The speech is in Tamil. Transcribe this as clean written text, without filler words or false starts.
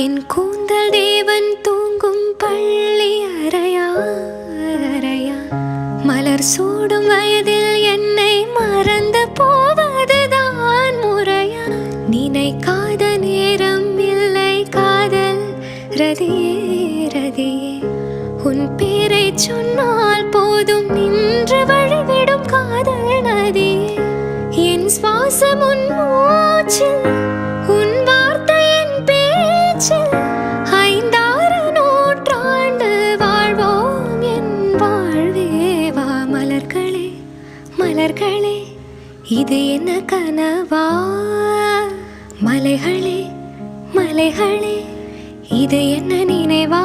என் கூந்தல் தேவன் தூங்கும் பள்ளி அறையா அறையா, மலர் சூடும் வயதில் என்னை மறந்து போவதுதான் முறையா? நினைக்காத நேரம் இல்லை காதல் ரதியே ரதியே, உன் பேரை சொன்னால் போதும் நின்று வழிவிடும் காதல் நதியே. என் சுவாசம் உன் மூச்சில், உன் வார்த்தையின் பேச்சில், 5-6 நூற்றாண்டு வாழ்வோம் என் வாழ்வேவா. மலர்களே மலர்களே, இது என்ன கனவா? மலைகளே மலைகளே, இது என்ன நினைவா?